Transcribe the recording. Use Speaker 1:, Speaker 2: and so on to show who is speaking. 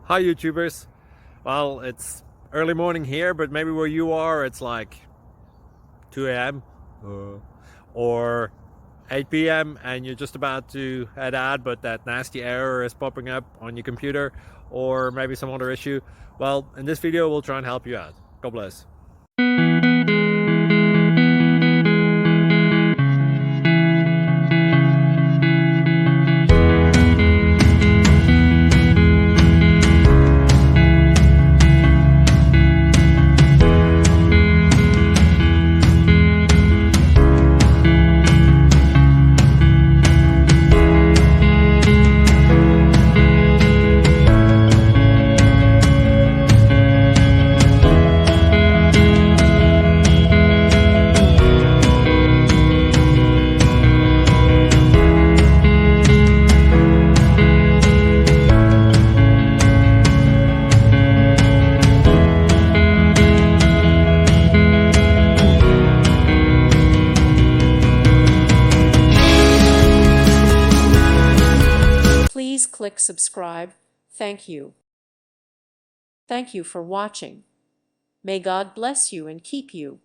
Speaker 1: Hi YouTubers. Well, it's early morning here, but maybe where you are it's like 2 a.m. or 8 p.m. and you're just about to head out, but that nasty error is popping up on your computer, or maybe some other issue. Well, in this video we'll try and help you out. God bless.
Speaker 2: Please click subscribe. Thank you. Thank you for watching. May God bless you and keep you.